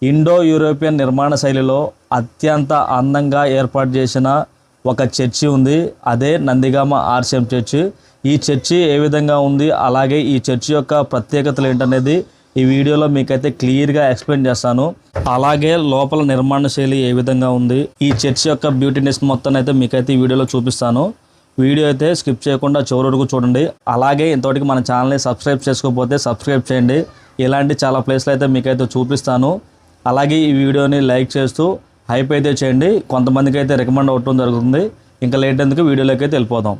Indo European నిర్మాణ శైలిలో అత్యంత అందంగా ఏర్పాటు చేసిన ఒక చర్చి ఉంది. అదే నందిగామ ఆర్సిఎం చర్చి. ఈ చర్చి ఏ విధంగా ఉంది, అలాగే ఈ చర్చి యొక్క ప్రత్యేకతలు ఏంటనేది ఈ వీడియోలో మీకైతే క్లియర్గా ఎక్స్ప్లెయిన్ చేస్తాను. అలాగే లోపల నిర్మాణ శైలి ఏ విధంగా ఉంది, ఈ చర్చి యొక్క బ్యూటీనెస్ మొత్తం అయితే మీకైతే ఈ వీడియోలో చూపిస్తాను. వీడియో అయితే స్కిప్ చేయకుండా చివరి వరకు చూడండి. అలాగే ఇంతవరకు మన ఛానల్ని సబ్స్క్రైబ్ చేసుకోకపోతే సబ్స్క్రైబ్ చేయండి. ఇలాంటి చాలా ప్లేస్లు అయితే మీకైతే చూపిస్తాను. అలాగే ఈ వీడియోని లైక్ చేస్తూ హైప్ అయితే చేయండి. కొంతమందికి అయితే రికమెండ్ అవటం జరుగుతుంది. ఇంకా లేట్ ఎందుకు వీడియోలోకి అయితే వెళ్ళిపోదాం.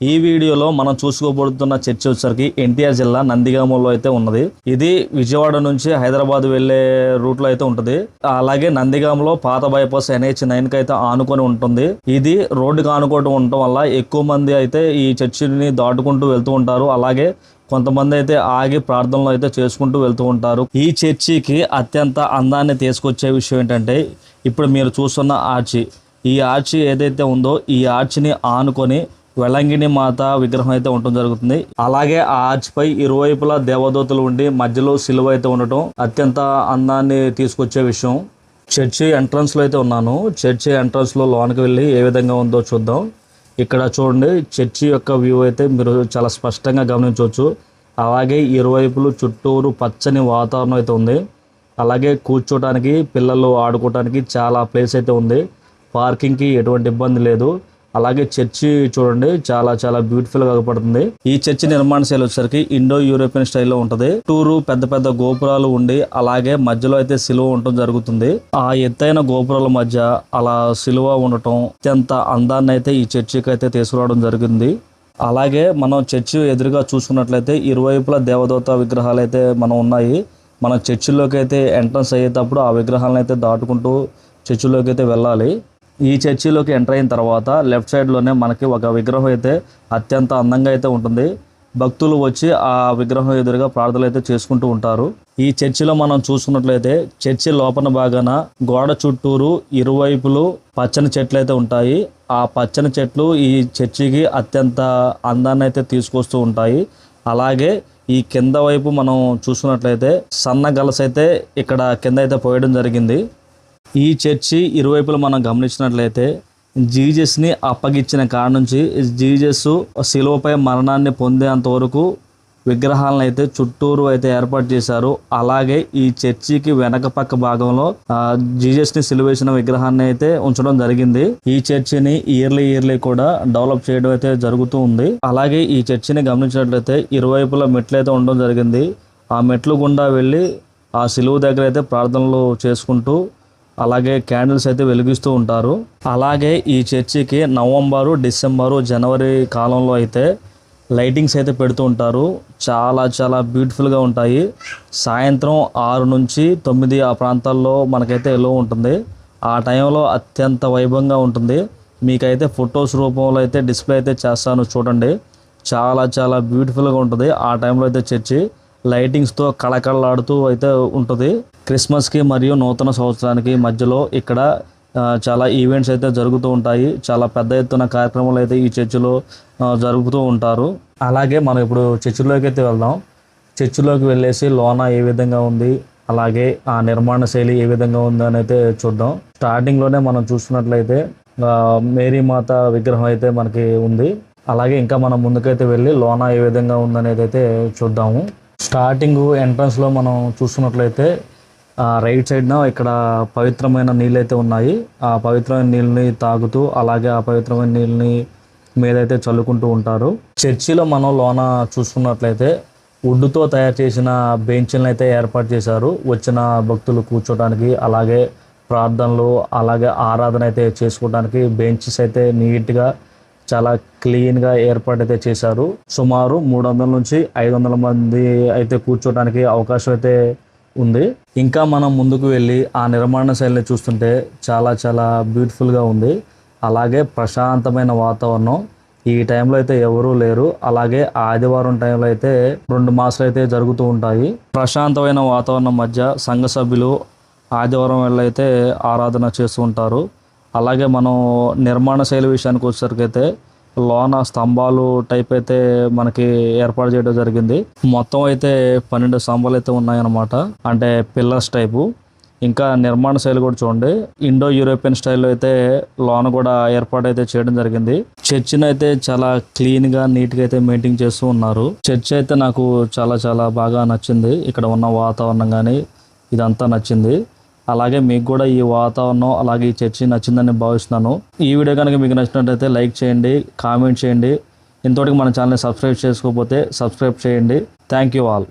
ఈ వీడియోలో మనం చూసుకోబోతున్న చర్చి వచ్చేసరికి ఎన్టీఆర్ జిల్లా నందిగామలో అయితే ఉన్నది. ఇది విజయవాడ నుంచి హైదరాబాద్ వెళ్లే రూట్లో అయితే ఉంటుంది. అలాగే నందిగామలో పాత బైపాస్ NH9 కి అయితే ఆనుకొని ఉంటుంది. ఇది రోడ్డుకి ఆనుకోవడం ఉండటం వల్ల ఎక్కువ మంది అయితే ఈ చర్చిని దాటుకుంటూ వెళ్తూ ఉంటారు. అలాగే కొంతమంది అయితే ఆగి ప్రార్థనలు అయితే చేసుకుంటూ వెళ్తూ ఉంటారు. ఈ చర్చికి అత్యంత అందాన్ని తీసుకొచ్చే విషయం ఏంటంటే, ఇప్పుడు మీరు చూస్తున్న ఆర్చి. ఈ ఆర్చి ఏదైతే ఉందో ఈ ఆర్చిని ఆనుకొని వెలంగిని మాత విగ్రహం అయితే ఉండటం జరుగుతుంది. అలాగే ఆ ఆర్చ్ పై ఇరువైపులా దేవదూతలు ఉండి మధ్యలో సిలువ అయితే ఉండటం అత్యంత అందాన్ని తీసుకొచ్చే విషయం. చర్చి ఎంట్రన్స్ లో అయితే ఉన్నాను. చర్చి ఎంట్రన్స్ లో లోనికి వెళ్ళి ఏ విధంగా ఉందో చూద్దాం. ఇక్కడ చూడండి, చర్చి యొక్క వ్యూ అయితే మీరు చాలా స్పష్టంగా గమనించవచ్చు. అలాగే ఇరువైపులు చుట్టూరు పచ్చని వాతావరణం అయితే ఉంది. అలాగే కూర్చోటానికి, పిల్లలు ఆడుకోవటానికి చాలా ప్లేస్ అయితే ఉంది. పార్కింగ్కి ఎటువంటి ఇబ్బంది లేదు. అలాగే చర్చి చూడండి, చాలా చాలా బ్యూటిఫుల్గా కనపడుతుంది. ఈ చర్చి నిర్మాణ శైలి వచ్చేసరికి ఇండో యూరోపియన్ స్టైల్లో ఉంటుంది. చుట్టూరు పెద్ద పెద్ద గోపురాలు ఉండి అలాగే మధ్యలో అయితే సిలువ ఉండటం జరుగుతుంది. ఆ ఎత్తైన గోపురాల మధ్య అలా సిలువ ఉండటం అత్యంత అందాన్ని అయితే ఈ చర్చికి అయితే తీసుకురావడం జరిగింది. అలాగే మనం చర్చి ఎదురుగా చూసుకున్నట్లయితే ఇరువైపులా దేవదూత విగ్రహాలు అయితే మనం ఉన్నాయి. మన చర్చిలోకి అయితే ఎంట్రన్స్ అయ్యేటప్పుడు ఆ విగ్రహాలను అయితే దాటుకుంటూ చర్చిలోకి అయితే వెళ్ళాలి. ఈ చర్చిలోకి ఎంటర్ అయిన తర్వాత లెఫ్ట్ సైడ్లోనే మనకి ఒక విగ్రహం అయితే అత్యంత అందంగా అయితే ఉంటుంది. భక్తులు వచ్చి ఆ విగ్రహం ఎదురుగా ప్రార్థనలు అయితే చేసుకుంటూ ఉంటారు. ఈ చర్చిలో మనం చూసుకున్నట్లయితే చర్చి లోపల భాగాన గోడ చుట్టూరు ఇరువైపులు పచ్చని చెట్లు అయితే ఉంటాయి. ఆ పచ్చని చెట్లు ఈ చర్చికి అత్యంత అందాన్ని అయితే తీసుకొస్తూ ఉంటాయి. అలాగే ఈ కింద వైపు మనం చూసుకున్నట్లయితే సన్న గలస అయితే ఇక్కడ కింద అయితే పోయడం జరిగింది. ఈ చర్చి ఇరువైపులు మనం గమనించినట్లయితే జీజస్ని అప్పగించిన కాడ నుంచి జీజస్ శిలువపై మరణాన్ని పొందేంత వరకు విగ్రహాలను అయితే చుట్టూరు అయితే ఏర్పాటు చేశారు. అలాగే ఈ చర్చికి వెనక పక్క భాగంలో జీజస్ని సిలువేసిన విగ్రహాన్ని అయితే ఉంచడం జరిగింది. ఈ చర్చిని ఇయర్లీ కూడా డెవలప్ చేయడం అయితే జరుగుతూ ఉంది. అలాగే ఈ చర్చిని గమనించినట్లయితే ఇరువైపుల మెట్లు అయితే ఉండడం జరిగింది. ఆ మెట్లు గుండా వెళ్ళి ఆ సిలువ దగ్గర అయితే ప్రార్థనలు చేసుకుంటూ అలాగే క్యాండిల్స్ అయితే వెలిగిస్తూ ఉంటారు. అలాగే ఈ చర్చికి నవంబరు, డిసెంబరు, జనవరి కాలంలో అయితే లైటింగ్స్ అయితే పెడుతూ ఉంటారు. చాలా చాలా బ్యూటిఫుల్గా ఉంటాయి. సాయంత్రం 6 నుంచి 9 ఆ ప్రాంతాల్లో మనకైతే ఎల్లో ఉంటుంది. ఆ టైంలో అత్యంత వైభవంగా ఉంటుంది. మీకైతే ఫొటోస్ రూపంలో అయితే డిస్ప్లే అయితే చేస్తాను, చూడండి. చాలా చాలా బ్యూటిఫుల్గా ఉంటుంది. ఆ టైంలో అయితే చర్చి లైటింగ్స్తో కళకళలాడుతూ అయితే ఉంటుంది. క్రిస్మస్కి మరియు నూతన సంవత్సరానికి మధ్యలో ఇక్కడ చాలా ఈవెంట్స్ అయితే జరుగుతూ ఉంటాయి. చాలా పెద్ద ఎత్తున కార్యక్రమాలు అయితే ఈ చర్చిలో జరుపుతూ ఉంటారు. అలాగే మనం ఇప్పుడు చర్చిలోకి అయితే వెళ్దాం. చర్చిలోకి వెళ్ళేసి లోన ఏ విధంగా ఉంది, అలాగే ఆ నిర్మాణ శైలి ఏ విధంగా ఉంది అని అయితే చూద్దాం. స్టార్టింగ్లోనే మనం చూసుకున్నట్లయితే మేరీ మాత విగ్రహం అయితే మనకి ఉంది. అలాగే ఇంకా మనం ముందుకైతే వెళ్ళి లోన ఏ విధంగా ఉందనేది అయితే చూద్దాము. స్టార్టింగ్ ఎంట్రన్స్లో మనం చూసుకున్నట్లయితే రైట్ సైడ్న ఇక్కడ పవిత్రమైన నీళ్ళు అయితే ఉన్నాయి. ఆ పవిత్రమైన నీళ్ళని తాగుతూ అలాగే ఆ పవిత్రమైన నీళ్ళని మీదైతే చల్లుకుంటూ ఉంటారు. చర్చిలో మనం లోన చూసుకున్నట్లయితే వుడ్తో తయారు చేసిన బెంచ్లను అయితే ఏర్పాటు చేశారు. వచ్చిన భక్తులు కూర్చోడానికి, అలాగే ప్రార్థనలు, అలాగే ఆరాధన అయితే చేసుకోవడానికి బెంచెస్ అయితే నీట్గా చాలా క్లీన్గా ఏర్పాటు అయితే చేశారు. సుమారు 300 నుంచి 500 మంది అయితే కూర్చోడానికి అవకాశం అయితే ఉంది. ఇంకా మనం ముందుకు వెళ్ళి ఆ నిర్మాణ శైలిని చూస్తుంటే చాలా చాలా బ్యూటిఫుల్గా ఉంది. అలాగే ప్రశాంతమైన వాతావరణం. ఈ టైంలో అయితే ఎవరూ లేరు. అలాగే ఆదివారం టైంలో అయితే 2 మాసాలు అయితే జరుగుతూ ఉంటాయి. ప్రశాంతమైన వాతావరణం మధ్య సంఘ సభ్యులు ఆదివారం వెళ్ళైతే ఆరాధన చేస్తూ ఉంటారు. అలాగే మనం నిర్మాణ శైలి విషయానికి వచ్చేసరికి అయితే లోన స్తంభాలు టైప్ అయితే మనకి ఏర్పాటు చేయడం జరిగింది. మొత్తం అయితే 12 స్తంభాలు అయితే ఉన్నాయన్నమాట. అంటే పిల్లర్స్ టైపు. ఇంకా నిర్మాణ శైలి కూడా చూడండి, ఇండో యూరోపియన్ స్టైల్లో అయితే లోన కూడా ఏర్పాటు అయితే చేయడం జరిగింది. చర్చిని అయితే చాలా క్లీన్ గా నీట్ గా అయితే మెయింటైన్ చేస్తూ ఉన్నారు. చర్చ్ అయితే నాకు చాలా చాలా బాగా నచ్చింది. ఇక్కడ ఉన్న వాతావరణం కానీ ఇదంతా నచ్చింది. అలాగే మీకు కూడా ఈ వాతావరణం అలాగే ఈ చర్చి నచ్చిందని భావిస్తున్నాను. ఈ వీడియో కనుక మీకు నచ్చినట్లయితే లైక్ చేయండి, కామెంట్ చేయండి. ఇంతవరకు మన ఛానల్ని సబ్స్క్రైబ్ చేసుకోకపోతే సబ్స్క్రైబ్ చేయండి. Thank you all.